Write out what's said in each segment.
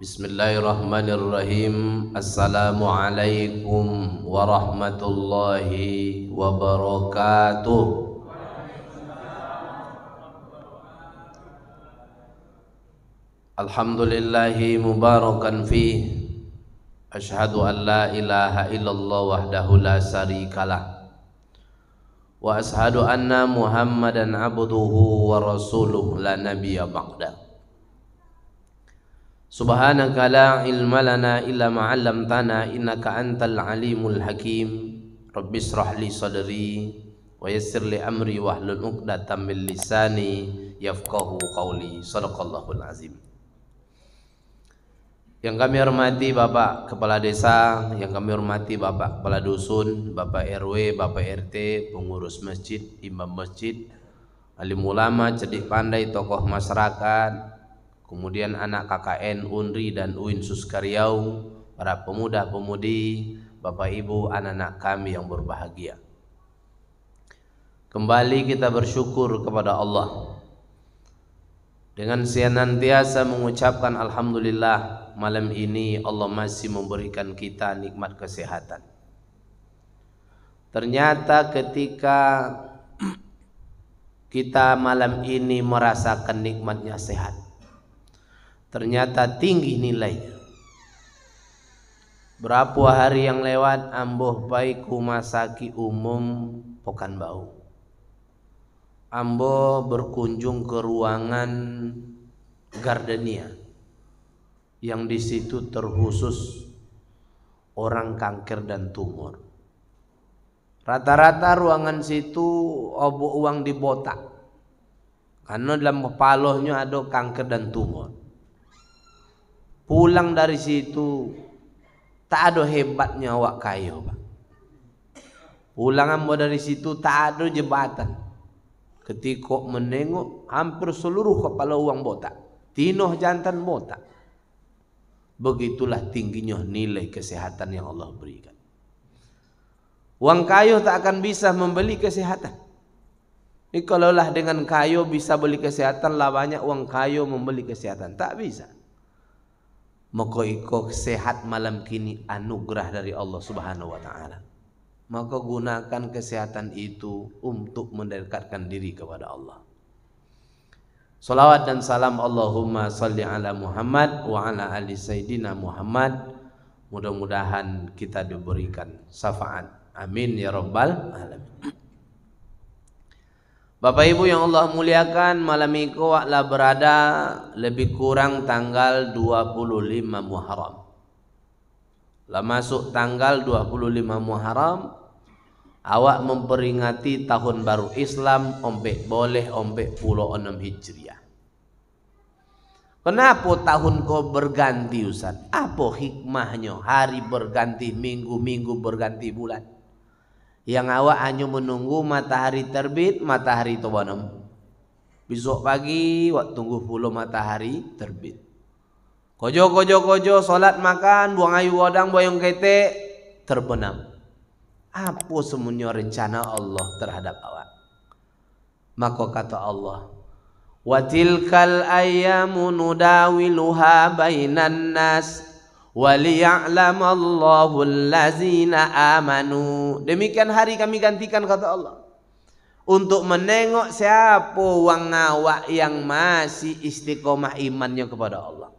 Bismillahirrahmanirrahim. Assalamualaikum warahmatullahi wabarakatuh. Alhamdulillahi mubarakan fih. Ashhadu an la ilaha illallah wahdahu la syarikalah. Wa ashhadu anna Muhammadan abduhu wa rasuluh la nabiyya ba'da. Subhanaka la ilma lana illa ma 'allamtana innaka antal alimul hakim. Rabbi shrah li sadri wa yassir li amri wahlul 'uqdatam min lisani yafqahu qawli. Shadaqallahul azim. Yang kami hormati Bapak Kepala Desa, yang kami hormati Bapak Kepala Dusun, Bapak RW, Bapak RT, pengurus masjid, imam masjid, alim ulama, cerdik pandai, tokoh masyarakat, kemudian anak KKN, UNRI dan UIN Suskaryau, para pemuda-pemudi, Bapak Ibu, anak-anak kami yang berbahagia. Kembali kita bersyukur kepada Allah dengan senantiasa mengucapkan alhamdulillah. Malam ini Allah masih memberikan kita nikmat kesehatan. Ternyata ketika kita malam ini merasakan nikmatnya sehat, ternyata tinggi nilainya. Berapa hari yang lewat amboh pai kumasaki umum Pekanbaru. Amboh berkunjung ke ruangan Gardenia yang di situ terkhusus orang kanker dan tumor. Rata-rata ruangan situ obo uang dibotak karena dalam kepalanya ada kanker dan tumor. Pulang dari situ tak ada hebatnya awak kayo, Pak. Pulang ambo dari situ tak ada jebatan. Ketika menengok hampir seluruh kepala uang botak, tinoh jantan botak. Begitulah tingginya nilai kesehatan yang Allah berikan. Uang kayo tak akan bisa membeli kesehatan. Ini kalaulah dengan kayo bisa beli kesehatan, lah banyak uang kayo membeli kesehatan. Tak bisa. Maka iko sehat malam kini anugerah dari Allah Subhanahu wa taala. Maka gunakan kesehatan itu untuk mendekatkan diri kepada Allah. Salawat dan salam Allahumma salli ala Muhammad wa ala ali Sayyidina Muhammad. Mudah-mudahan kita diberikan syafaat. Amin ya rabbal alamin. Bapak Ibu yang Allah muliakan, malam ini waklah berada lebih kurang tanggal 25 Muharram. Lah masuk tanggal 25 Muharram, awak memperingati tahun baru Islam ombek boleh ombek 16 Hijriah. Kenapa tahun kau berganti Ustaz? Apa hikmahnya hari berganti, minggu berganti bulan? Yang awak hanya menunggu matahari terbit, matahari terbenam. Besok pagi awak tunggu pula matahari terbit. Kojo solat makan, buang ayu wadang, boyong ketek, terbenam. Apa semuanya rencana Allah terhadap awak? Maka kata Allah, wa tilkal ayyamu nudawiluha bainan nas waliya'lamallahu allazina amanu. Demikian hari kami gantikan, kata Allah, untuk menengok siapa wang awak yang masih istiqomah imannya kepada Allah.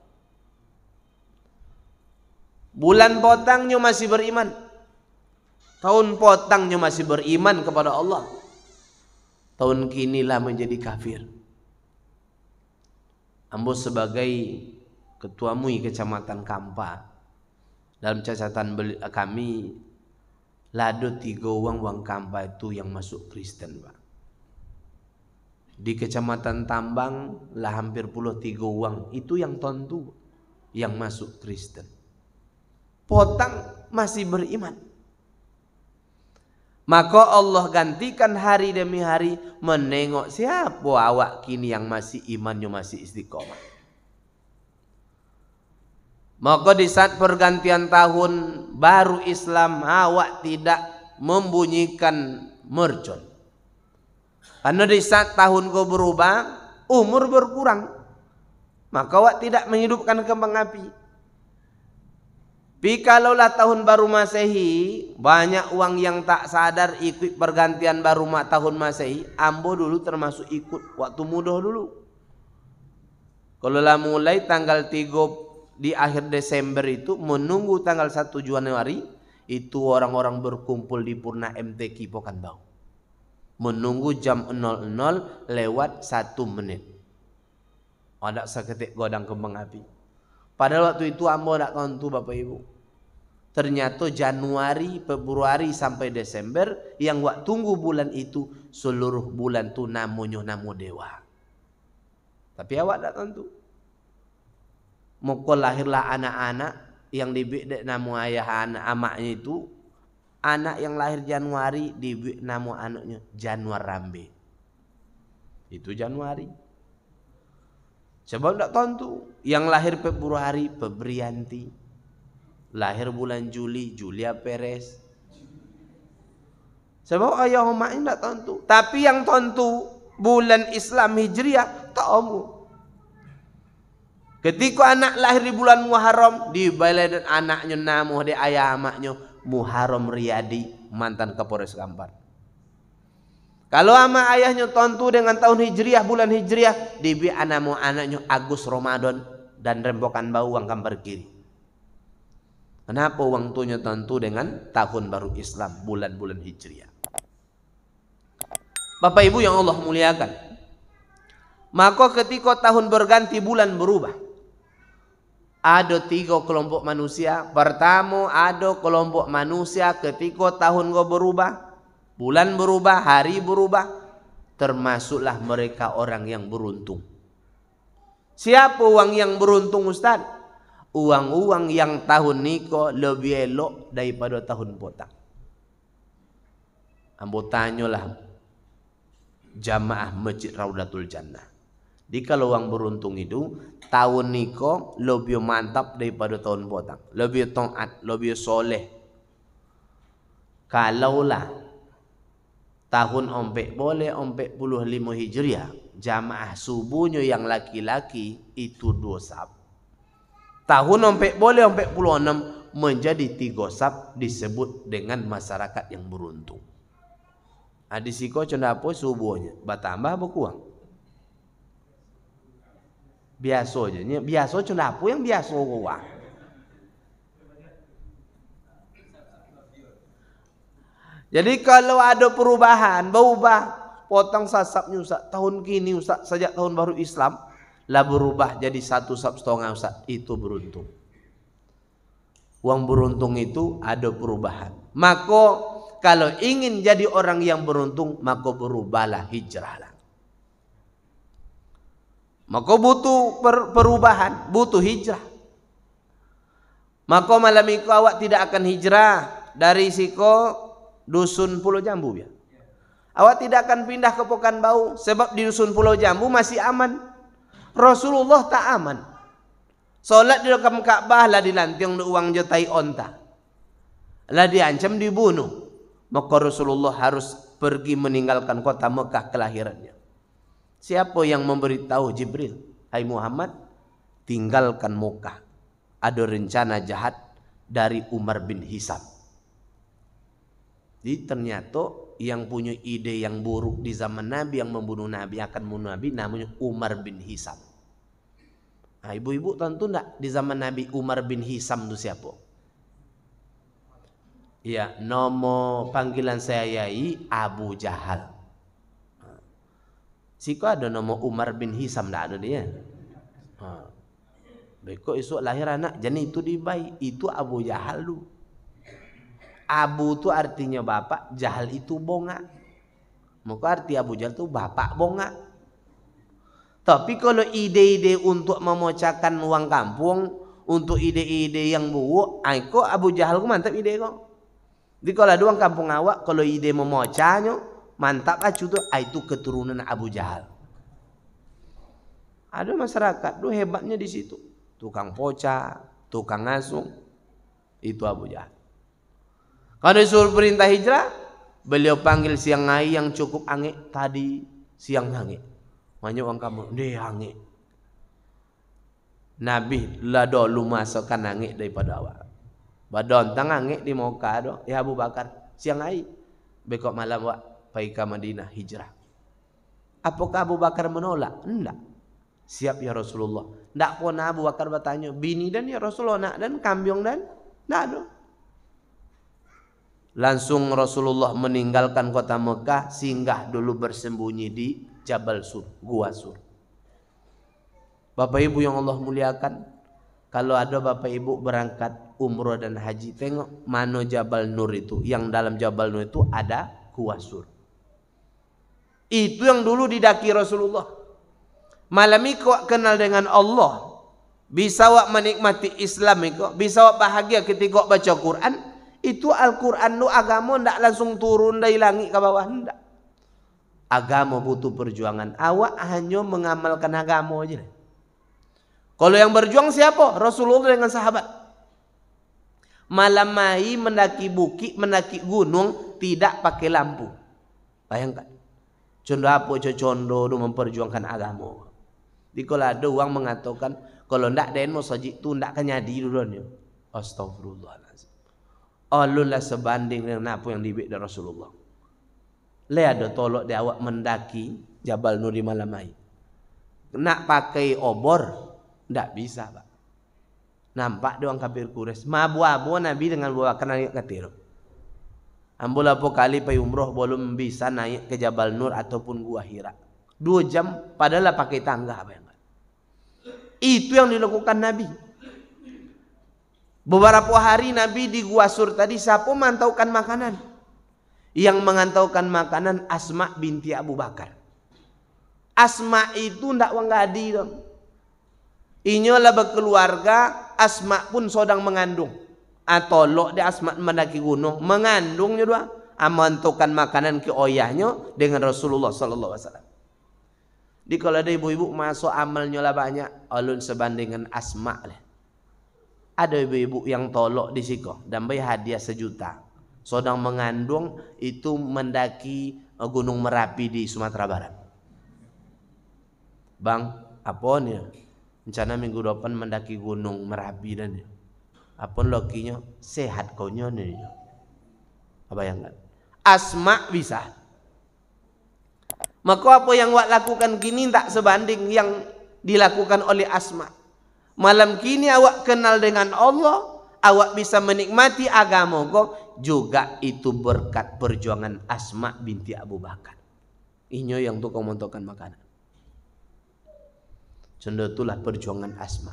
Bulan potangnya masih beriman, tahun potangnya masih beriman kepada Allah, tahun kinilah menjadi kafir. Ambo sebagai ketua MUI Kecamatan Kampa, dalam catatan kami lado 3 uang Kampa itu yang masuk Kristen, Pak. Di Kecamatan Tambang lah hampir puluh 3 uang itu yang tontu yang masuk Kristen. Potang masih beriman. Maka Allah gantikan hari demi hari menengok siapa awak kini yang masih imannya masih istiqomah. Maka di saat pergantian tahun baru Islam awak tidak membunyikan mercon. Karena di saat tahun kau berubah, umur berkurang. Maka awak tidak menghidupkan kembang api. Tapi kalaulah tahun baru Masehi, banyak uang yang tak sadar ikut pergantian baru tahun Masehi. Ambo dulu termasuk ikut waktu mudah dulu. Kalau lah mulai tanggal 3 di akhir Desember itu menunggu tanggal 1 Januari, itu orang-orang berkumpul di Purna MTQ Pekanbaru. Menunggu jam 00 lewat 1 menit. Ada seketik godang kembang api. Padahal waktu itu ambo tak tentu Bapak Ibu. Ternyata Januari, Februari sampai Desember yang wak tunggu bulan itu seluruh bulan tu namanya namo dewa. Tapi awak tak tentu. Moko lahirlah anak-anak yang dibik namo ayah anak amaknya itu, anak yang lahir Januari dibik namo anaknya Januar Rambe. Itu Januari. Sebab tak tentu. Yang lahir Februari Febrianti. Lahir bulan Juli Julia Perez. Sebab ayah omaknya tak tentu. Tapi yang tentu bulan Islam Hijriah tak omong. Ketika anak lahir di bulan Muharram, dibalain anaknya namo de ayah amaknya Muharram Riyadi, mantan Kapolres Kampar. Kalau ama ayahnya tentu dengan tahun Hijriah, bulan Hijriah, dibi namo anaknya Agus Ramadan dan rembokan bau uang Kampar Kiri. Kenapa uang tuanya tentu dengan tahun baru Islam, bulan-bulan Hijriah? Bapak Ibu yang Allah muliakan, maka ketika tahun berganti bulan berubah. Ada 3 kelompok manusia. Pertama, ada kelompok manusia ketika tahun berubah, bulan berubah, hari berubah, termasuklah mereka orang yang beruntung. Siapa uang yang beruntung Ustaz? Uang-uang yang tahun niko lebih elok daripada tahun potang. Ambo tanyalah jamaah Masjid Raudatul Jannah. Di kalau uang beruntung itu tahun niko lebih mantap daripada tahun potang, lebih taat, lebih soleh. Kalaulah tahun ompek boleh ompek 15 Hijriah, jamaah subuhnya yang laki-laki itu 2 sab. Tahun ompek boleh ompek 16 menjadi 3 sab, disebut dengan masyarakat yang beruntung. Adisiko cendapo subuhnya bertambah berkurang. Biasa aja, biasa cendapo yang biasa gua. Jadi kalau ada perubahan, berubah potong sasabnya Ustaz. Tahun kini Ustaz, sejak tahun baru Islam lah berubah jadi 1,5 sab Ustaz. Itu beruntung. Uang beruntung itu ada perubahan. Maka kalau ingin jadi orang yang beruntung, maka berubahlah, hijrahlah. Maka butuh perubahan, butuh hijrah. Maka malam itu awak tidak akan hijrah dari siko dusun Pulau Jambu ya. Awak tidak akan pindah ke Pekanbaru sebab di dusun Pulau Jambu masih aman. Rasulullah tak aman. Solat di dekat Ka'bah lah dilantiang uang jotai onta. Lah diancam dibunuh. Maka Rasulullah harus pergi meninggalkan kota Mekah kelahirannya. Siapa yang memberitahu Jibril? Hai Muhammad, tinggalkan Mekah. Ada rencana jahat dari Umar bin Hisam. Jadi ternyata yang punya ide yang buruk di zaman Nabi, yang membunuh Nabi, akan membunuh Nabi, namanya Umar bin Hisam. Nah, ibu-ibu tentu enggak di zaman Nabi Umar bin Hisam itu siapa? Ya, nama panggilan saya Yai Abu Jahal. Siko ada nama Umar bin Hisam, enggak ada dia. Beko esok lahir anak, jadi itu dibayi, itu Abu Jahal lu. Abu itu artinya bapak, Jahal itu bonga. Maka arti Abu Jahal itu bapak bonga. Tapi kalau ide-ide untuk memecahkan uang kampung, untuk ide-ide yang buruk, kok Abu Jahal ku mantap ide kok. Jadi kalau ada uang kampung awak, kalau ide memecahnya, mantap aja tuh, itu keturunan Abu Jahal. Ada masyarakat, tuh hebatnya di situ. Tukang poca, tukang ngasung, itu Abu Jahal. Kalau disuruh perintah hijrah, beliau panggil siang ngai yang cukup ange tadi siang ange. Banyak orang kamu, deh ange. Nabi lah dulu masukkan ange daripada awak. Badon tangangek di Moka do, ya Abu Bakar siang ai bekok malam wak pai ke Madinah hijrah. Apakah Abu Bakar menolak? Enggak. Siap ya Rasulullah. Enggak pun Abu Bakar bertanya, bini dan ya Rasulullah nak dan kambing dan enggak ada. Langsung Rasulullah meninggalkan kota Mekah, singgah dulu bersembunyi di Jabal Sur, Gua Sur. Bapak Ibu yang Allah muliakan, kalau ada Bapak Ibu berangkat umroh dan haji, tengok mana Jabal Nur itu. Yang dalam Jabal Nur itu ada Gua Sur. Itu yang dulu didaki Rasulullah. Malam itu kenal dengan Allah, bisa wak menikmati Islam itu, bisa wak bahagia ketika baca Quran. Itu Al-Quran itu agama tidak langsung turun dari langit ke bawah, tidak. Agama butuh perjuangan. Awak hanya mengamalkan agama aja. Kalau yang berjuang siapa? Rasulullah dengan sahabat. Malam mai mendaki bukit, mendaki gunung tidak pakai lampu. Bayangkan. Condo apa condo itu memperjuangkan agama. Di kalau ada orang mengatakan kalau ndak den mau sajik tu ndak kan nyadi dulunya. Astagfirullahaladzim. Allah lah sebanding dengan apa yang dibuat dari Rasulullah. Le ada tolok dia awak mendaki Jabal Nur di malam hari. Nak pakai obor ndak bisa, Pak. Nampak dia orang kafir Quraisy. Mabu-abu Nabi dengan bawa naik ke Tiro. Ambul apa kali pai umroh belum bisa naik ke Jabal Nur ataupun Gua Hira. 2 jam padahal pakai tangga, bayangkan. Itu yang dilakukan Nabi. Beberapa hari Nabi di Gua Sur tadi, siapa mantaukan makanan? Yang mengantaukan makanan Asma binti Abu Bakar. Asma itu ndak wanggadi dong. Inyolah berkeluarga, Asma pun sedang mengandung. Atolok di Asma mendaki gunung, mengandungnya dua. Amantaukan makanan ke oyahnya dengan Rasulullah sallallahu alaihi wasallam. Di kalau ada ibu-ibu masuk amalnya lah banyak, alun sebandingkan Asma lah. Ada ibu-ibu yang tolok di siko dan bayar hadiah 1 juta. Sedang mengandung itu mendaki Gunung Merapi di Sumatera Barat. Bang, apa nih? Rencana minggu depan mendaki Gunung Merapi dan apa lokinya sehat kaunya nih. Apa yang kan? Asma bisa. Maka apa yang wak lakukan kini tak sebanding yang dilakukan oleh Asma. Malam kini awak kenal dengan Allah, awak bisa menikmati agama kok, juga itu berkat perjuangan Asma binti Abu Bakar. Inyo yang tukang montokan makanan. Contoh itulah perjuangan Asma.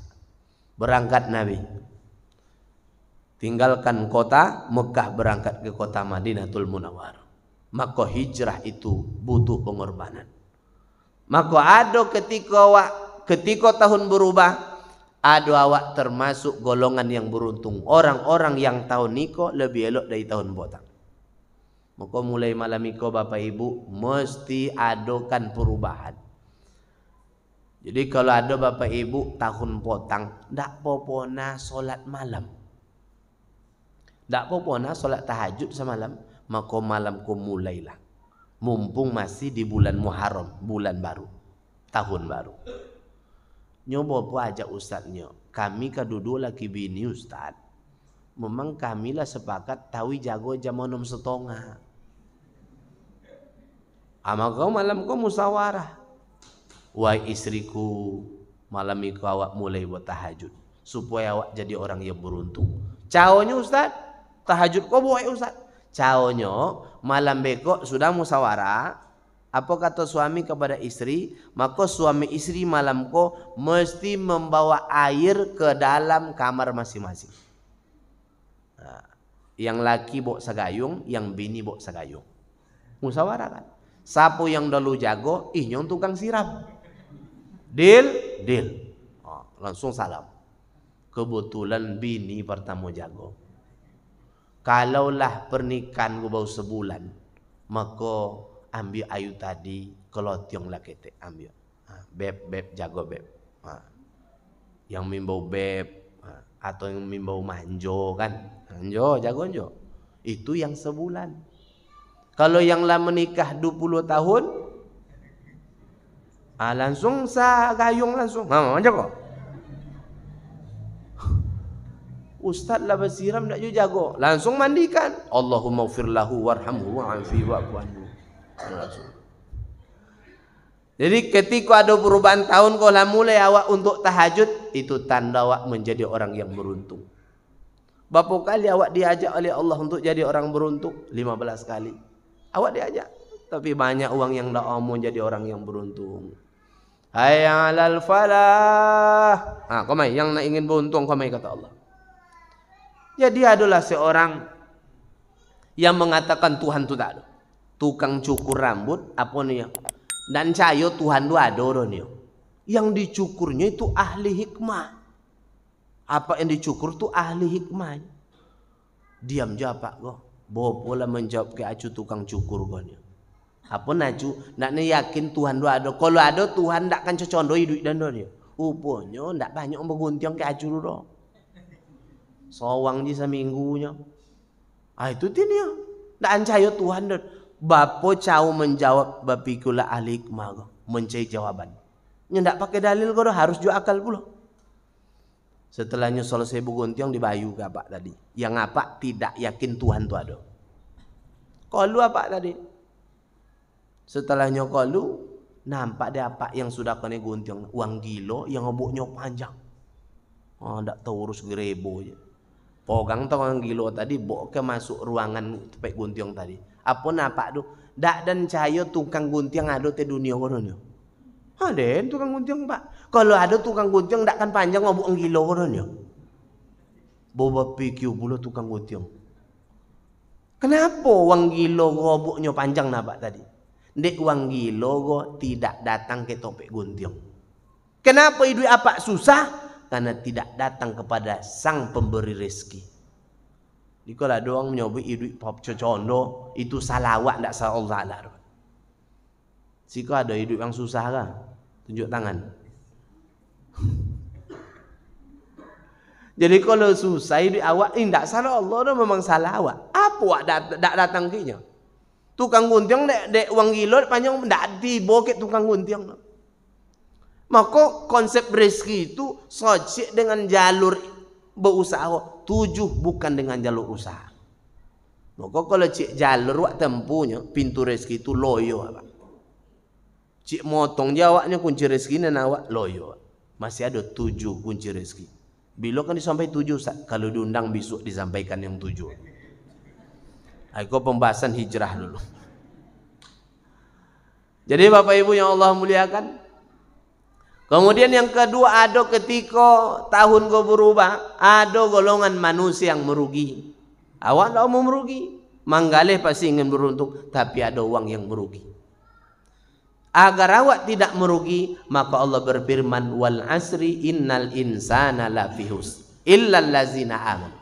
Berangkat Nabi. Tinggalkan kota Mekah, berangkat ke kota Madinatul Munawwarah. Maka hijrah itu butuh pengorbanan. Maka ada ketika tahun berubah, ada awak termasuk golongan yang beruntung. Orang-orang yang tahun niko lebih elok dari tahun potang. Maka mulai malam niko Bapak Ibu mesti adokan perubahan. Jadi kalau ada Bapak Ibu tahun potang, ndak popona solat malam. Ndak popona solat tahajud semalam, maka malam ko mulailah. Mumpung masih di bulan Muharram, bulan baru, tahun baru. Nyoba apa aja ustadznya, kami kadudu laki bini ustadz. Memang kamilah sepakat tawi jago jam 6:30. Ama kau malam kau musyawarah. Wahai istriku, malam itu awak mulai buat tahajud supaya awak jadi orang yang beruntung. Caonya ustadz, tahajud kau buat ustadz. Caonya malam bekok sudah musyawarah. Apa kata suami kepada istri? Maka suami istri malam ko mesti membawa air ke dalam kamar masing-masing. Nah, yang laki bawa sagayung, yang bini bawa sagayung. Musyawarah kan. Sapu yang dulu jago, yang tukang siram. Deal. Oh, langsung salam. Kebetulan bini pertama jago. Kalaulah pernikahan gue baru sebulan, maka ambil ayu tadi kalau tiong lah ketek ambil. Beb jago beb. Yang mimbau beb atau yang mimbau manjo kan. Manjo jago njo. Itu yang sebulan. Kalau yang lah menikah 20 tahun langsung gayung langsung. Manjo kok. Ustaz lah bersiram tak juga jago. Langsung mandikan. Allahumma ufir lahu warhamhu wa'afi wa'fu anhu. Langsung. Jadi ketika ada perubahan tahun kau lah mulai awak untuk tahajud, itu tanda awak menjadi orang yang beruntung. Berapa kali awak diajak oleh Allah untuk jadi orang beruntung? 15 kali. Awak diajak. Tapi banyak orang yang tak mau jadi orang yang beruntung. Hayya 'alal falah. Kau mai yang nak ingin beruntung kau mai kata Allah. Jadi adalah seorang yang mengatakan Tuhan itu tak ada. Tukang cukur rambut apa nih? Dan cayo Tuhan itu ada orang nih. Yang dicukurnya itu ahli hikmah. Apa yang dicukur itu ahli hikmah. Diam jawab kok. Bopola menjawab ke acu tukang cukur kau nih. Apa naju? Nak yakin Tuhan itu ada. Kalau ada Tuhan tak akan cocondo hidup dan dia. Upanya tak banyak yang berguntiang ke acu dulu. Sawang je seminggunya. Itu dia. Tak ancaya Tuhan dah. Bapa cau menjawab bapikulah ahli hikmah. Mencari jawaban. Nya tak pakai dalil kau harus jual akal pula. Setelahnya selesai berguntiang dibayu ke apa tadi. Yang apa tidak yakin Tuhan tu ada. Kalau apa tadi? Setelahnya kalau nampak dia apa yang sudah kena guntiang. Uang gilo yang oboknya panjang. Tak tahu urus gerebo je. Pogang tu orang gilo tadi bawa ke masuk ruangan tempat guntiang tadi. Apa nampak tu? Dak dan cahaya tukang guntiang ada di dunia korona. Ada tukang guntiang pak. Kalau ada tukang guntiang dak kan panjang ngobok orang gilo korona. Bawa pikir pula tukang guntiang. Kenapa orang gilo ngoboknya panjang nampak tadi? Dek orang gilo go tidak datang ke topik guntiang. Kenapa hidup apa susah? Karena tidak datang kepada sang pemberi rezeki. Jika ada orang menyebut hidup pop cocondo, itu salawat tidak salah Allah Ta'ala. Jika ada hidup yang susah kah? Tunjuk tangan. Jadi kalau susah hidup awak, tidak salah Allah, itu memang salah awak. Apa awak tak datang ke nya? Tukang guntiang dek uang gilo panjang tidak tiba ke tukang guntiang. Maka konsep rezeki itu sojek dengan jalur berusaha. 7 bukan dengan jalur usaha. Maka kalau cik jalur wak tempuhnya, pintu rezeki itu loyo. Cik motong jawabnya kunci rezeki dan awak loyo. Masih ada 7 kunci rezeki. Bila kan disampai 7, kalau diundang besok disampaikan yang 7. Aku pembahasan hijrah dulu. Jadi Bapak Ibu yang Allah muliakan, kemudian yang kedua ada ketika tahun kau berubah, ada golongan manusia yang merugi. Awak tak mau merugi, manggaleh pasti ingin beruntung, tapi ada uang yang merugi. Agar awak tidak merugi, maka Allah berfirman, wal asri innal insana lafi khusr illal ladzina amanu.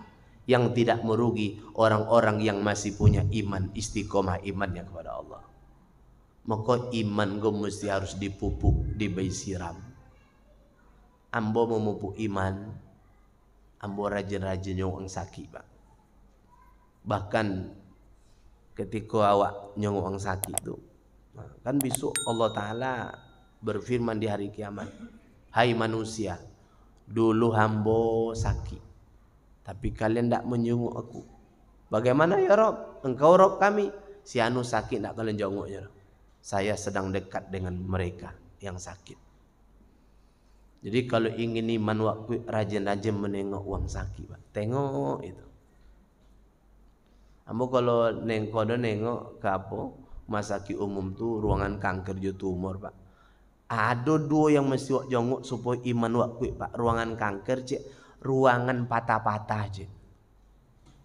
Yang tidak merugi orang-orang yang masih punya iman, istiqomah imannya kepada Allah. Maka iman kau mesti harus dipupuk, diberi siram. Ambo memupuk iman, ambo rajin-rajin nyong sakit pak. Bahkan ketika awak nyong sakit itu, kan besok Allah Ta'ala berfirman di hari kiamat, hai manusia, dulu hambo sakit, tapi kalian tidak menjenguk aku. Bagaimana ya Rob? Engkau Rob kami. Si anu sakit tidak kalian jenguknya. Saya sedang dekat dengan mereka yang sakit. Jadi kalau ingin iman waktu rajin-rajin menengok uang sakit, Pak. Tengok itu. Ambo kalau nengok ke apa? Masaki umum tu ruangan kanker je tumor, Pak. Ada 2 yang mesti wak jongok supaya iman waktu, Pak. Ruangan kanker cek, ruangan patah-patah je.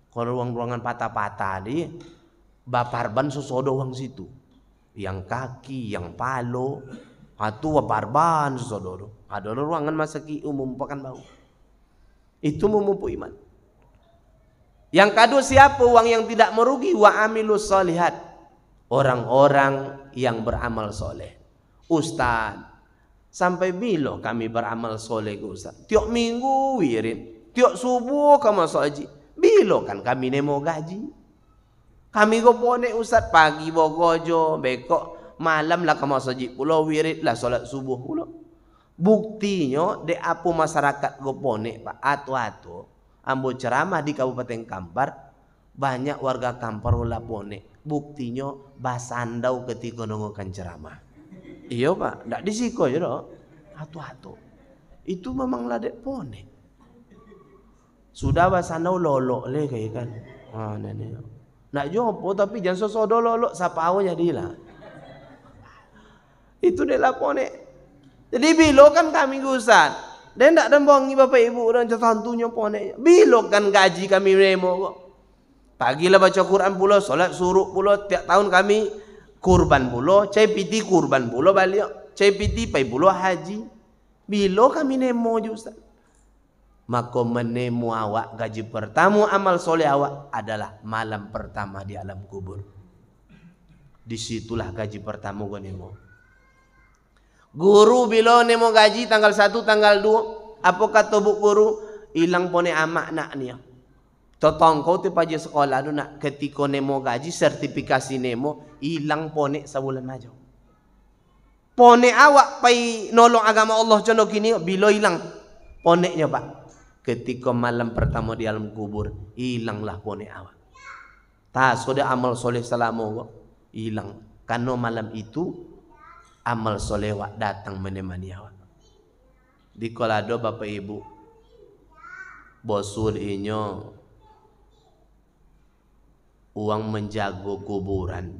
Kalau ruangan patah-patah di baparban sesodo uang situ. Yang kaki, yang palo, atau baparban sesodo. Ada ruangan masaki umum pakan bau. Itu memupuk iman. Yang kedua siapa uang yang tidak merugi? Wa amilus solihat. Orang-orang yang beramal soleh. Ustaz, sampai bila kami beramal soleh ke Ustaz? Tiap minggu wirid, tiap subuh ke masuk haji. Bila kan kami nemo gaji? Kami go ponek Ustaz pagi bogojo, bekok malam lah ke masuk haji. Pulau wirid lah solat subuh pulau. Buktinya de apa masyarakat go ponek Pak atu-atu. ambo ceramah di Kabupaten Kampar, banyak warga Kampar ulah pone. Buktinya basandau ketika nongokan ceramah. Iya Pak, ndak disiko ya dok. Hatu-hatu. Itu memang ladek pone. Sudah basandau lolok le kayak kan. Ah nenek. Nak jopo tapi jangan sosodo lolok sapau jadilah. Itu dia lapone. Jadi bilo kan kami gusan. Dan ndak dembongi bapak ibu dan hantunya pone. Bilo kan gaji kami nemo kok. Pagilah baca Quran pula, solat suruh pula, tiap tahun kami kurban pula, cai piti kurban pula balik, cai piti pai pula haji. Bilo kami nemo je Ustaz. Maka menemu awak gaji pertama amal soleh awak adalah malam pertama di alam kubur. Disitulah gaji pertama gua nemo. Guru bila nemo gaji tanggal 1, tanggal 2, apa kata bu guru? Hilang pone amak nak ni. Totong kau tu paje sekolah tu nak ketika nemo gaji sertifikasi nemo hilang pone sebulan maju. Pone awak pai nolong agama Allah contoh kini bila hilang ponenya Pak. Ketika malam pertama di alam kubur hilanglah pone awak. Tak sudah amal soleh selama hilang karena malam itu amal soleh awak datang menemani awak. Di kolado bapak ibu bosul inyo uang menjago kuburan.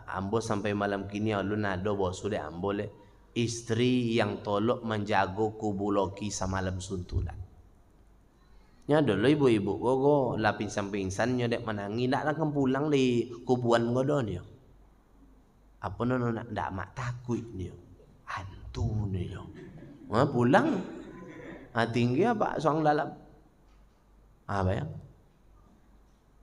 Ambo sampai malam kini alun nado bos sudah ambo le istri yang tolok menjago kubuloki samalam suntulan. Nya dulu ibu-ibu gogo lapin pingsan nyo dek menangi nak lah pulang di kubuan godon yo. Apa nono nak ndak mak takut niyo. Hantu niyo. Pulang. Tinggi apa soang dalam. Bayang.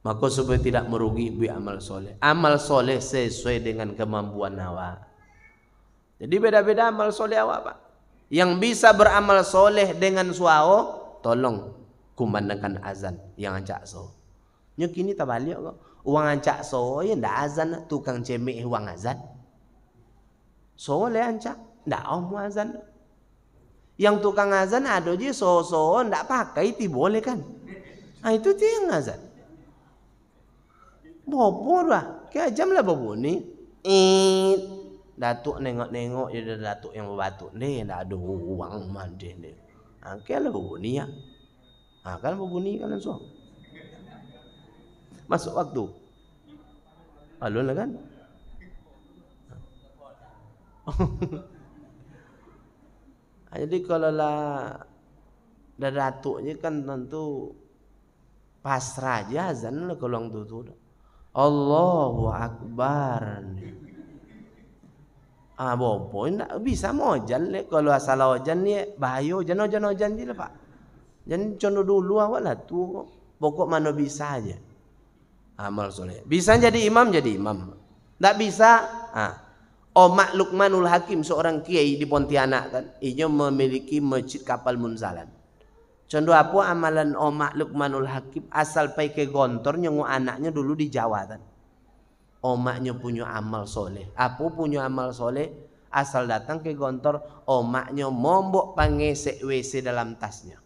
Maka supaya tidak merugi amal soleh. Amal soleh sesuai dengan kemampuan awak. Jadi beda-beda amal soleh awak Pak. Yang bisa beramal soleh dengan suao, tolong kumandangkan azan yang ancak so. Nyo kini tak balik kok. Uang ancak so ya ndak azan tukang cemek uang azan. So le ancak ndak om azan. Yang tukang azan ada je so ndak pakai ti boleh kan. Itu tiang azan. Bobo lah, kayak jam lah bobo ni. Datuk nengok-nengok je datuk yang berbatuk ni, dah ada uang mandi ni. Kayak lah bobo ni ya. Kan bobo ni kan langsung. Masuk waktu. Alun lah kan? Jadi kalau lah dah datuknya kan tentu pasrah aja azan lah kalau orang tu. Allahu Akbar. Bopo ndak bisa mojan le kalau asal ojan ni bahaya ojan je lah Pak. Jangan contoh dulu awak lah tu pokok mana bisa aja. Amal soleh. Bisa jadi imam. Ndak bisa, Omak Luqmanul Hakim seorang kiai di Pontianak kan, ia memiliki masjid kapal munzalan. Contoh apa amalan Omak Luqmanul Hakim asal pai ke gontor nyengu anaknya dulu di Jawa kan. Omaknya punya amal soleh. Apa punya amal soleh? Asal datang ke gontor, omaknya mombok pangesek WC dalam tasnya.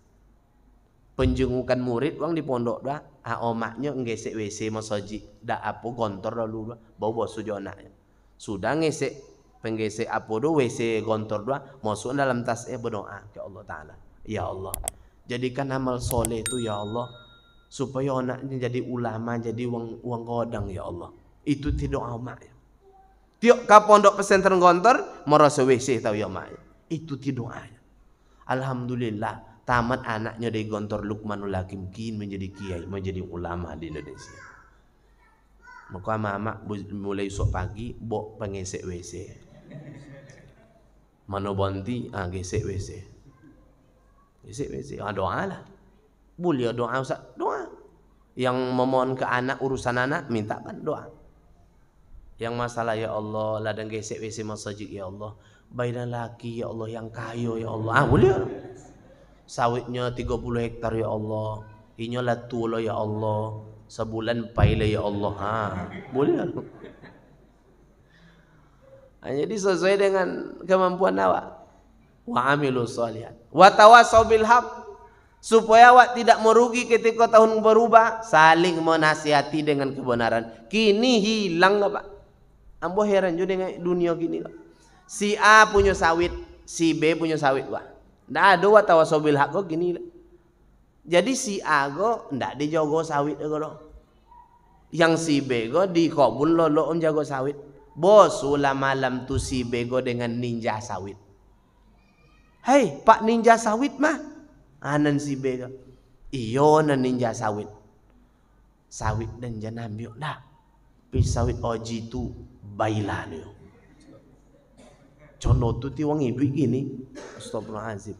Penjengukan murid uang di pondok dah, omaknya ngesek WC masoji. Dah apa gontor dulu bawa sujo anaknya. Sudah ngesek penggesek apa do WC gontor dah, masuk dalam tas berdoa ke Allah Taala. Ya Allah, jadikan amal soleh itu ya Allah supaya anaknya jadi ulama, jadi uang godang ya Allah. Itu tidak amak ya. Tiap ke pondok pesantren gontor merasa WC tahu ya mak. Itu tidak doanya. Alhamdulillah tamat anaknya dari gontor Luqmanul Hakim kini menjadi kiai, menjadi ulama di Indonesia. Maka mak mulai esok pagi bok pengesek WC. Mana bonti gesek WC. Gesek WC. Doa lah. Boleh doa Ustaz, doa. Yang memohon ke anak urusan anak minta kan doa. Yang masalah ya Allah ladang gesek WC masjid ya Allah. Bayilah laki ya Allah yang kaya ya Allah. Boleh. Sawitnya 30 hektar ya Allah. Inya lah tua ya Allah. Sebulan paila ya Allah. Boleh. Jadi sesuai dengan kemampuan awak. Wa amilu sholihat. Wa tawasau bil haq. Supaya awak tidak merugi ketika tahun berubah, saling menasihati dengan kebenaran. Kini hilang Pak. Ambo heran juga dengan dunia gini. Si A punya sawit, si B punya sawit Pak. Ndak ada wa tawasobil hak kok gini. Jadi si A go ndak dijogo sawit go. Yang si B go di kebun lolo jago sawit. Bos ulah malam tu si B go dengan ninja sawit. Hei Pak ninja sawit mah. Anan si B go. Iyo na ninja sawit. Sawit dan jangan ambil dah. Pi sawit oji tu bailah dia. Contoh tu ti wang ibu gini. Astagfirullahaladzim.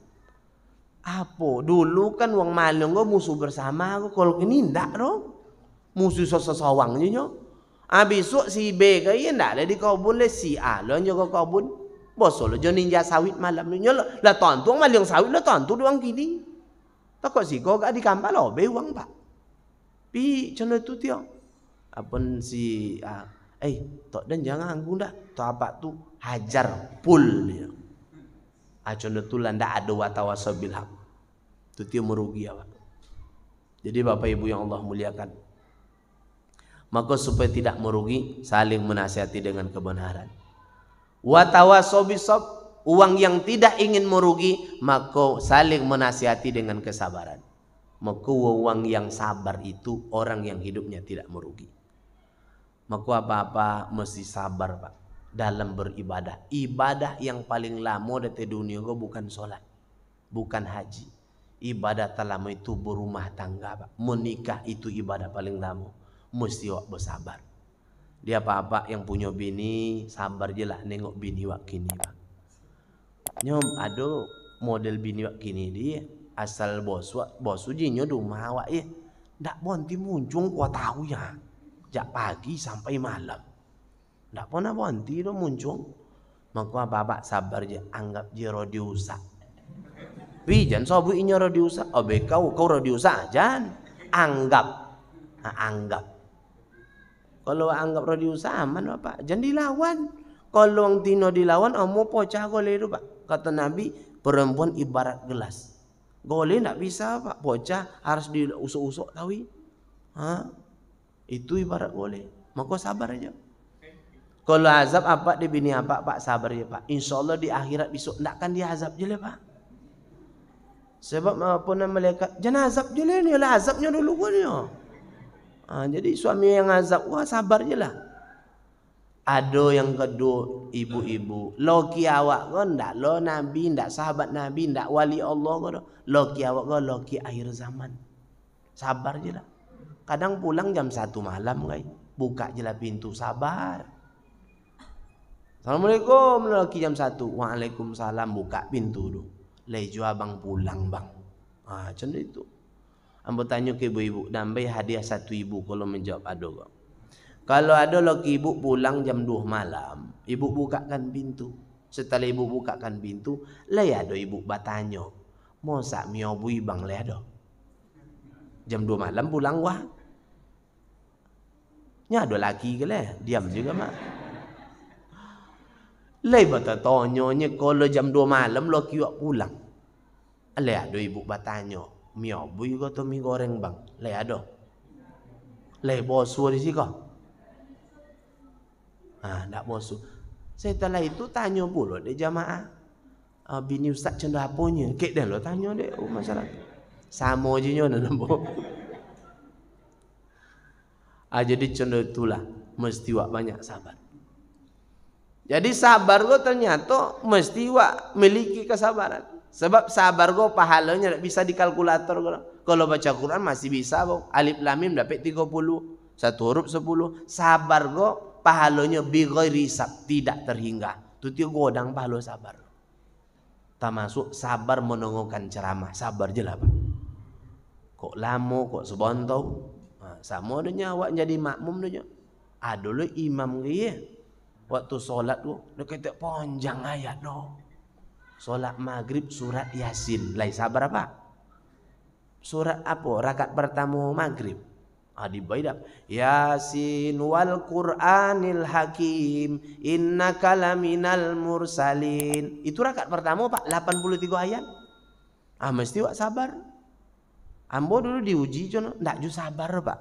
Apa dulu kan wang malung go musuh bersama go, kalau kini ndak do. Musuh sosawang nyo. Besok si B kaya ndak ada di kebun le si A lo jaga kebun. Bos lo jo ninja sawit malam nyo lah tontu maling sawit lah tontu doang gini. Takut si kau gak di kampal lo be uang Pak. Pi contoh tu tio. Apun si tok dan jangan anggu ndak. Tok apa tu hajar pul dia. Contoh tu lah ndak ada watawasabil haq. Tu tio merugi Pak. Jadi Bapak Ibu yang Allah muliakan, maka supaya tidak merugi, saling menasihati dengan kebenaran. Watawasobisab, uang yang tidak ingin merugi, maka saling menasihati dengan kesabaran. Maka uang yang sabar itu orang yang hidupnya tidak merugi. Maka apa-apa mesti sabar Pak dalam beribadah. Ibadah yang paling lama di dunia itu bukan sholat, bukan haji. Ibadah terlama itu berumah tangga Pak. Menikah itu ibadah paling lama. Mesti wak bersabar. Dia apa-apa yang punya bini sabar je lah nengok bini wak kini Pak. Nyom ada model bini wak kini dia asal bos ujinya rumah wak ya. Ndak bonti muncung kuat tahu ya. Jak pagi sampai malam. Ndak pernah bonti do muncung. Maka apa-apa sabar je, anggap je rodi usak. Pijan sobu inya rodi usak. Obe kau rodi usak jan. Anggap. Kalau anggap rodi usak aman Bapak, jangan dilawan. Kalau ang tino dilawan, mau pocah goleh itu Pak. Kata Nabi, perempuan ibarat gelas. Goleh ndak bisa Pak, pocah harus diusuk-usuk tahu. Itu ibarat goleh. Maka sabar aja. Kalau azab apa di bini apa Pak, sabar ya Pak. Insyaallah di akhirat besok ndak akan diazab je le Pak. Sebab apa nama malaikat, jangan azab je le ni, lah azabnya dulu gua ni. Jadi suami yang azab, wah sabar je lah. Ada yang kedua ibu-ibu, loki awak kau ndak lo nabi, ndak sahabat nabi, ndak wali Allah kau, loki awak kau loki akhir zaman. Sabar je lah. Kadang pulang jam 1 malam guys, buka je lah pintu, sabar. Assalamualaikum, loki jam 1. Waalaikumsalam, buka pintu dulu. Lejo abang pulang bang. Macam itu. Ambo tanya ke ibu-ibu, nambai hadiah 1 ibu kalau menjawab ada kok. Kalau ada laki ibu pulang jam 2 malam, ibu bukakan pintu. Setelah ibu bukakan pintu, lah ada ibu bertanya, mau sak miobui bang le ada. Jam 2 malam pulang wah. Nya ada laki ke le, diam juga mak. Lai bertanya kalau jam 2 malam laki wak pulang. Le ada ibu bertanya, mi obui ko to mi goreng bang? Le ada. Le bosu di sini kok. Ndak bosu. Setelah itu tanya pula dek jamaah. Bini ustaz cendah aponya? Kek dah lo tanya dek masyarakat. Sama je nyo nampo. Jadi cendah itulah mesti wak banyak sabar. Jadi sabar go ternyata mesti wak miliki kesabaran. Sebab sabar go pahalanya tak bisa dikalkulator go. Kalau baca Quran masih bisa go. Alif lam mim dapat 30, satu huruf 10. Sabar go pahalanya bi ghairi hisab, tidak terhingga. Tu tio godang pahala sabar. Termasuk sabar mendengarkan ceramah, sabar je lah Pak. Kok lama, kok sebontau. Sama adanya awak jadi makmum dia. Dulu imam dia. Waktu solat tu, dia kata panjang ayat doh. Solat maghrib surat Yasin. Lai sabar apa? Surat apa? Rakaat pertama maghrib. Dibaidap. Yasin wal Qur'anil Hakim. Innaka laminal mursalin. Itu rakaat pertama Pak, 83 ayat. Mesti wak sabar. Ambo dulu diuji jono, ndak ju sabar pak.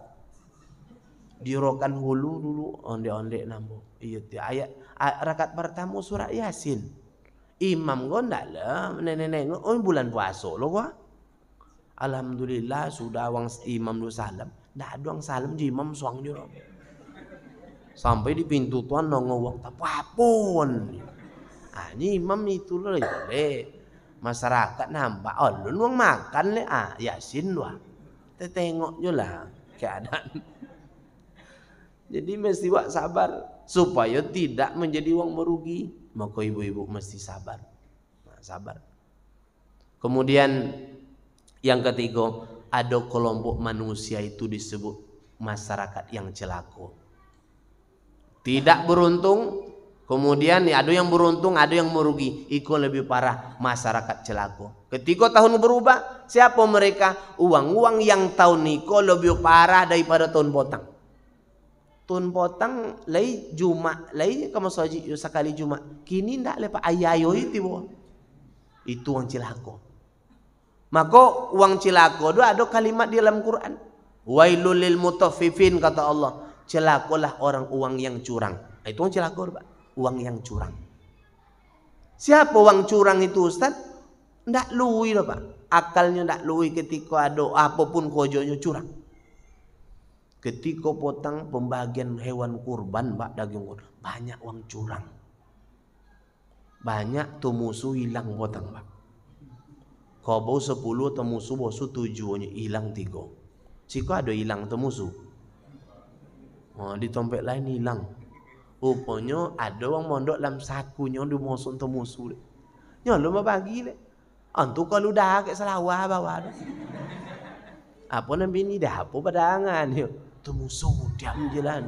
Dirokan hulu dulu, onde-onde nambo. Iya ti ayat rakaat pertama surat Yasin. Imam gua ndak lah, nenek-nenek, oh bulan puasa lo gua. Alhamdulillah sudah wang imam dulu salam, ndak ada wang salam ji imam suang jo. Sampai di pintu tuan nongol waktu apapun. Ah ni imam itu loh boleh. Masyarakat nampak, oh lu nuang makan le, Yasin wah. Kita tengok je lah keadaan. Jadi mesti wak sabar supaya tidak menjadi uang merugi. Maka ibu-ibu mesti sabar. Nah, sabar. Kemudian yang ketiga, ada kelompok manusia itu disebut masyarakat yang celaka. Tidak beruntung, kemudian ada yang beruntung, ada yang merugi. Itu lebih parah, masyarakat celaka. Ketika tahun berubah, siapa mereka? Uang-uang yang tahun niko lebih parah daripada tahun potang. Tahun potang lai Jumat, lai kamu saji sekali Jumat. Kini ndak lepas ayayo itu. Itu uang celaka. Maka uang celaka itu ada kalimat di dalam Quran. Wailul lil mutaffifin kata Allah. Celakalah orang uang yang curang. Itu uang celaka, Pak. Uang yang curang. Siapa uang curang itu, Ustaz? Ndak lui loh, Pak. Akalnya ndak lui ketika ada apapun kojonya curang. Ketika potang pembagian hewan kurban, Pak, daging kurban, banyak uang curang. Banyak tuh musuh hilang potang, Pak. Kau bawa 10 tuh musuh bawa 7 hilang 3. Siko ada hilang tuh musuh. Oh, di dompet lain hilang. Rupanya ada orang mondok dalam sakunya di musuh tuh musuh. Nyo lu mau bagi le. Antu kalau dah ke selawah bawa. Apa nampi ni dah apa padangan yo. Tuh musuh diam jalan.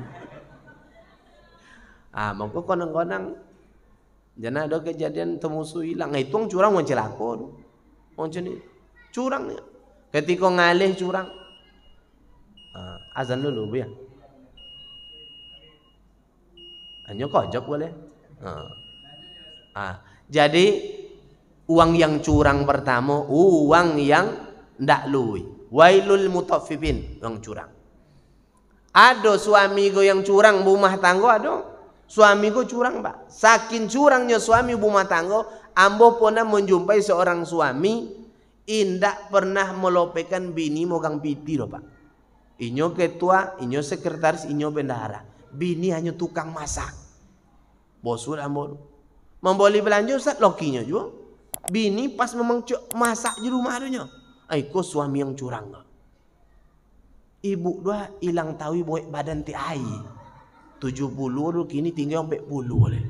Maka konang-konang jangan ada kejadian tuh musuh hilang. Itu orang curang orang celaka tu. Macam ni curang ni. Ketika ngalih curang. Azan dulu bu ya. Hanya kojok boleh. Jadi uang yang curang pertama, uang yang ndak lui. Wailul mutaffifin, uang curang. Ada suami go yang curang rumah tangga ada. Suami go curang, Pak. Saking curangnya suami rumah tangga, ambo pernah menjumpai seorang suami indak pernah melopekan bini mogang piti loh, Pak. Inyo ketua, inyo sekretaris, inyo bendahara. Bini hanya tukang masak. Bosul ambo. Membeli belanja Ustaz lokinya juga. Bini pas memang masak di rumah adanya. Aiko suami yang curang. Ibu dua hilang tahu buat badan ti ai. 70 dulu kini tinggal 40 boleh.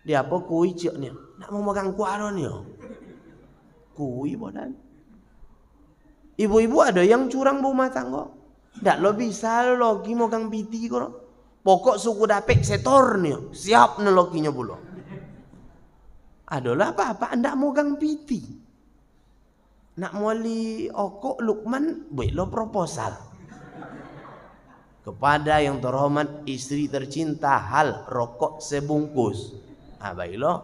Dia apa kui ceknya? Nak mau makan kuaron ya. Kui badan. Ibu-ibu ada yang curang rumah tangga. Ndak lo bisa lo lagi makan piti kok. Pokok suku dapek setornya. Siap nelokinya pula. Adalah apa-apa ndak makan piti. Nak muli okok Lukman buat lo proposal. Kepada yang terhormat istri tercinta hal rokok sebungkus. Baiklah.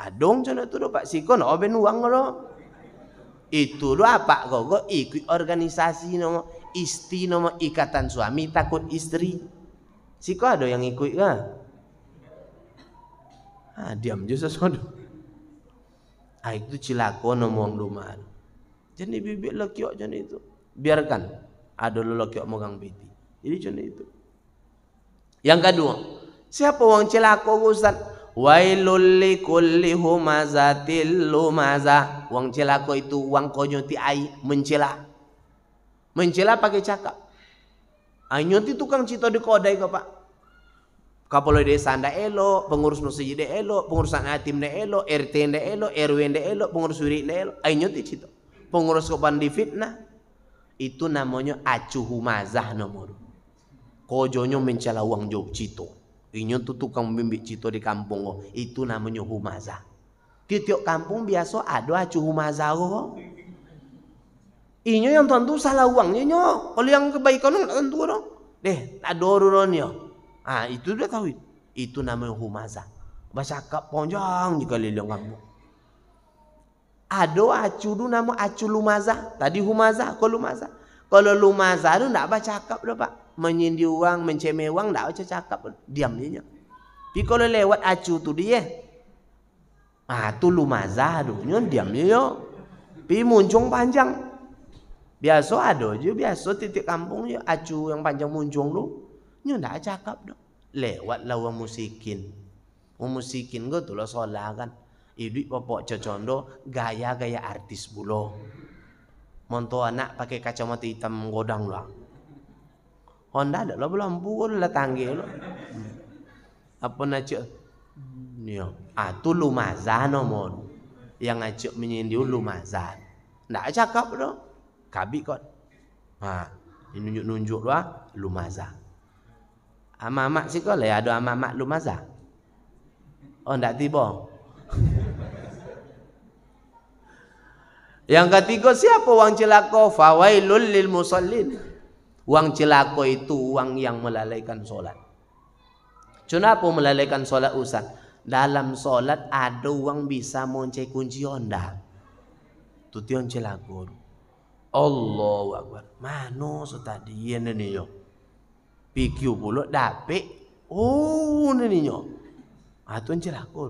Adong cina tu do Pak Sikon oben uang lo. Itu do apa kok ikut organisasi nama isti nama ikatan suami takut istri. Siko ada yang ikut kan? Diam je sesuatu. Itu cilako nomong rumah. Jadi bibit lekiok macam itu. Biarkan ada lekiok mogang piti. Jadi macam itu. Yang kedua, siapa orang cilako Ustaz? Wailul likulli humazatil lumazah. Wang celaka itu wang konyo ti ai mencela. Mencela pakai cakap. Ainyo ti tukang cito di kodai kok Pak. Kapoloi desa ndak elok, pengurus masjid ndak elok, pengurusan atim ndak elok, RT ndak elok, RW ndak elok, pengurus wiri ndak elok. Ainyo ti cito. Pengurus kopan di fitnah. Itu namanya acuh humazah nomor. Kojonyo mencela uang job cito. Inyo tu tukang bimbik cito di kampung oh. Itu namanya humazah. Tiap kampung biasa ada acuh humazah oh. Inyo yang tentu salah uangnya nyo. Kalau yang kebaikan nggak tentu dong. Deh, ada urusannya. Itu udah tahu. Itu namanya humazah. Bahasa kap ponjang jika lilang kampung. Ada acu tu nama acu lumazah. Tadi humazah, kalau lumazah. Kalau lumazah tu tak apa cakap dah Pak. Menyindir orang, mencemeh orang, tak baca cakap. Diam je. Tapi kalau lewat acu tu dia. Tu lumazah tu. Nyon diam je. Tapi muncung panjang. Biasa ada je. Biasa titik kampung je. Acu yang panjang muncung tu. Nyon tak cakap dah. Lewatlah orang musikin. Orang musikin ke tu lah solah kan. Iduit popok cocondo gaya-gaya artis bulo. Monto anak pakai kacamata hitam godang lah. Honda ada lah lampu lah tangge lo. Apa nak cak? Nio. Tu lumazah nomor. Yang ngacak menyindir lumazah. Ndak cakap dah. Kabi kot. Ini nunjuk-nunjuk lah lumazah. Amak-amak sih kau lah ada amak-amak lumazah. Ndak tiba. Yang ketiga, siapa orang celaka? Fawailul lil musallin. Orang celaka itu orang yang melalaikan solat. Kenapa melalaikan solat Ustaz? Dalam solat ada orang bisa moncai kunci Honda. Itu orang celaka. Allahu Akbar. Mano tadi ni yo. PQ pula dapet. Ni yo. Itu orang celaka.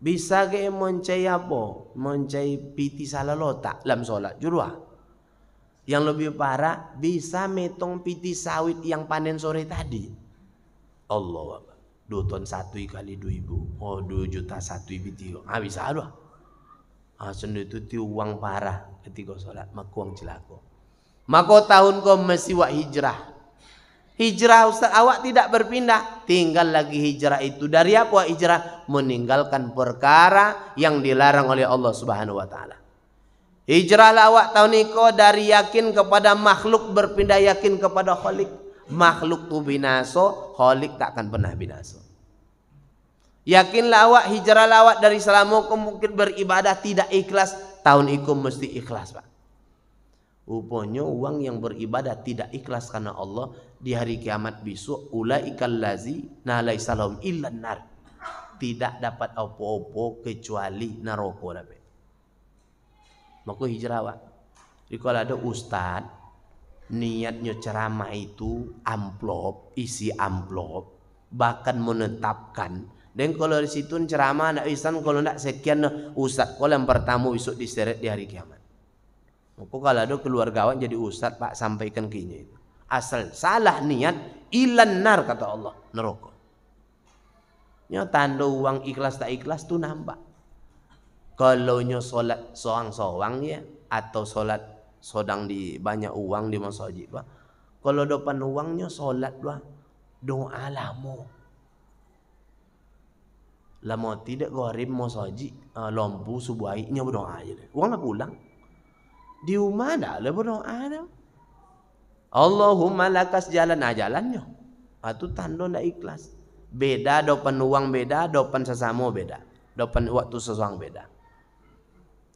Bisa ke mencai apa? Mencai piti salah lotak dalam solat. Jurua. Yang lebih parah, bisa metong piti sawit yang panen sore tadi. Allah. 2 ton 1 kali 2.000. 2 juta 1 piti. Bisa ada. Sendiri itu uang parah ketika solat. Maka uang celaka. Maka tahun kau mesti buat hijrah. Hijrah Ustaz, awak tidak berpindah. Tinggal lagi hijrah itu. Dari apa hijrah? Meninggalkan perkara yang dilarang oleh Allah Subhanahu wa ta'ala. Hijrahlah awak tahun ini dari yakin kepada makhluk berpindah yakin kepada Khalik. Makhluk tu binaso, Khalik tak akan pernah binaso. Yakinlah awak, hijrahlah awak dari selama mungkin beribadah tidak ikhlas. Tahun ini mesti ikhlas Pak. Rupanya orang yang beribadah tidak ikhlas karena Allah di hari kiamat besok ulaikal lazi laisa lahum illa nar. Tidak dapat apa-apa kecuali neraka. Maka hijrah Pak. Jadi kalau ada ustaz niatnya ceramah itu amplop, isi amplop, bahkan menetapkan. Dan kalau di situ ceramah nak isan kalau nak sekian ustaz kalau yang pertama besok diseret di hari kiamat. Maka kalau ada keluargawan jadi ustaz Pak sampaikan kini itu. Asal salah niat ilan nar kata Allah neraka. Nya tanda uang ikhlas tak ikhlas tu nampak. Kalau nyo solat soang-soang ya atau solat sodang di banyak uang di masjid Pak. Kalau depan uangnya solat doa lamo. Lamo tidak goreng masjid lampu subuhnya berdoa aja deh. Uang nak pulang. Di rumah dah lah berdoa dah. Allahumma lakas jalan jalannya. Itu tanda ndak ikhlas. Beda depan uang beda, depan sesama beda. Depan waktu sesuang beda.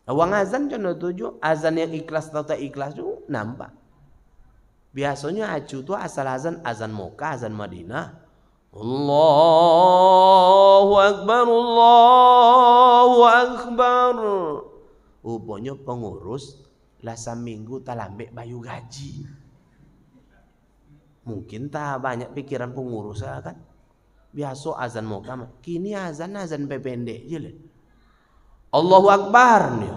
Uang azan contoh tujuh, azan yang ikhlas atau tak ikhlas tu nampak. Biasanya acu tu asal azan Mekah, azan Madinah. Allahu Akbar, Allahu Akbar. Rupanya pengurus lah seminggu tak lambek bayu gaji. Mungkin tak banyak pikiran pengurus kan. Biasa azan Mekah, kini azan pendek je lah. Allahu Akbar ni.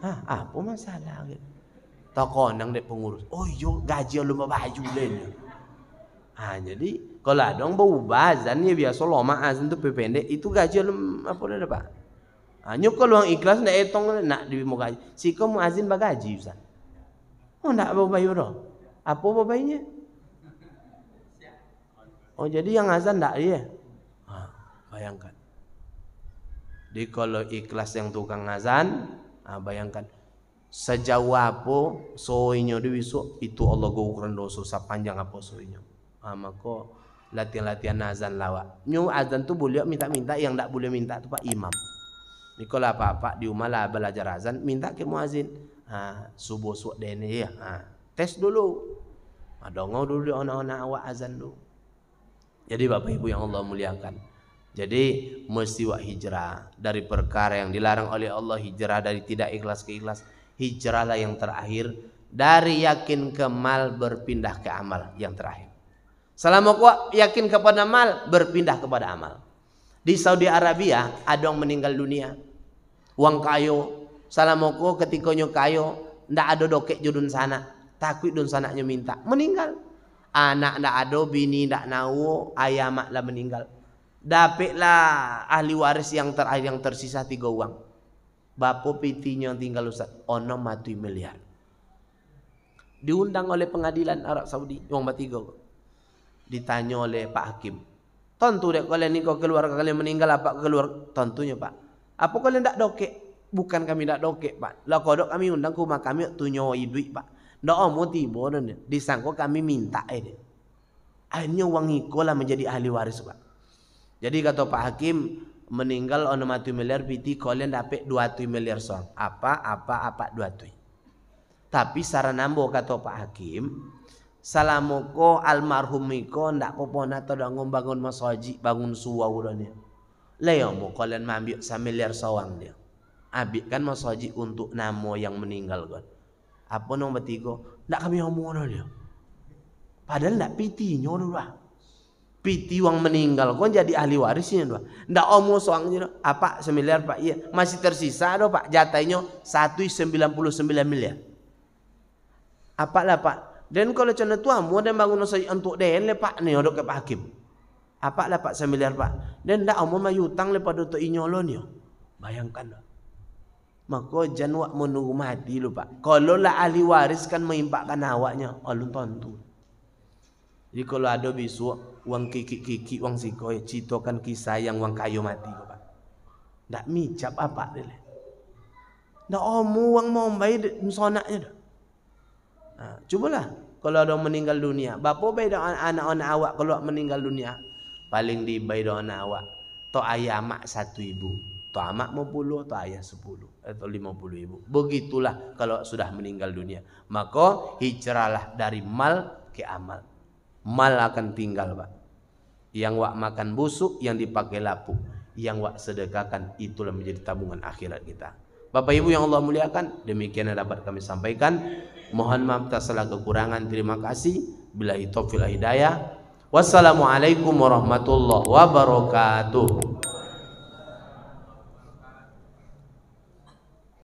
Apa masalah gitu? Tak konang dek pengurus. Oh yo gaji lu baju lain. Jadi kalau ada orang berubah azan ya biasa lama azan tu pendek itu gaji lu apa dah Pak? Nyok kalau orang ikhlas nak etong nak di mau gaji. Si kau muazin bagaji Ustaz. Nak bayar dah. Apa bayarnya? Jadi yang azan tak dia. Bayangkan. Jadi kalau ikhlas yang tukang azan, bayangkan sejauh apa soinya di besok itu Allah gauran dosa sepanjang apa soinya. Maka latihan azan lawak. Nyu azan tu boleh minta-minta, yang tak boleh minta tu Pak imam. Ni kalau apa-apa di rumah lah belajar azan, minta ke muazin. Subuh suat dene ya. Tes dulu. Dongau dulu anak-anak awak azan dulu. Jadi Bapak Ibu yang Allah muliakan. Jadi mesti wak hijrah dari perkara yang dilarang oleh Allah, hijrah dari tidak ikhlas ke ikhlas, hijrahlah yang terakhir, dari yakin ke mal berpindah ke amal yang terakhir. Selama kau yakin kepada mal, berpindah kepada amal. Di Saudi Arabia ada orang meninggal dunia, uang kayo, selama kau ketikanya kayo, ndak ada dokek judun sana, takut dun sanaknya minta, meninggal. Anak ndak ada, bini ndak nawo, ayah mak lah meninggal. Dapatlah ahli waris yang terakhir yang tersisa 3 uang. Bapak pitinya yang tinggal Ustaz, ono mati miliar. Diundang oleh pengadilan Arab Saudi, uang bertiga. Ditanya oleh Pak Hakim, tentu dek kalian ni kau keluarga kalian meninggal apa keluar? Tentunya Pak. Apa kalian ndak dokek? Bukan kami ndak dokek Pak. Lah kodok kami undang ke rumah kami tunyo duit Pak. Ndak mau tiba nih. Disangko kami minta deh. Akhirnya uang iko lah menjadi ahli waris Pak. Jadi kata Pak Hakim, meninggal ono mati miliar piti kalian dapat 2 miliar soang. Apa 2. Tapi saranambo kata Pak Hakim, salamoko almarhum iko ndak popona to dang bangun masjid, bangun suwau dah dia. Lah mo kalian ambil 1 miliar soang dia. Abik kan masjid untuk namo yang meninggal kan. Apa nong bertiga? Ndak kami omong dia. Padahal ndak pitinya dulu. Piti wang meninggal kon jadi ahli warisnya doa. Ndak omong soangnya apa 1 miliar Pak, iya masih tersisa do Pak, jatahnya 1,99 miliar. Apalah Pak, dan kalau cina tua mau dan bangun saya untuk den le Pak nih odok ke Pak Hakim. Apalah Pak 1 miliar Pak, dan ndak omong mayutang le pada to inyolon yo. Bayangkan do. Maka jangan wak menunggu mati lo Pak. Kalau lah ahli waris kan mengimpakkan awaknya, alun tentu. Jadi kalau ada besok uang kiki uang sikoi citokan kisah yang uang kayu mati Pak. Ndak micap apa dia. Ndak omu uang mau bayar sonaknya dah. Nah, cubalah kalau ada orang meninggal dunia, bapak bayar anak-anak awak kalau meninggal dunia paling dibayar anak awak. To ayah mak 1.000, to amak 50, to ayah 10 atau 50.000. Begitulah kalau sudah meninggal dunia. Maka hijrahlah dari mal ke amal. Mal akan tinggal Pak. Yang wak makan busuk, yang dipakai lapuk, yang wak sedekahkan itulah menjadi tabungan akhirat kita. Bapak Ibu yang Allah muliakan, demikian yang dapat kami sampaikan. Mohon maaf atas segala kekurangan. Terima kasih. Billahi taufiq wal hidayah. Wassalamualaikum warahmatullahi wabarakatuh.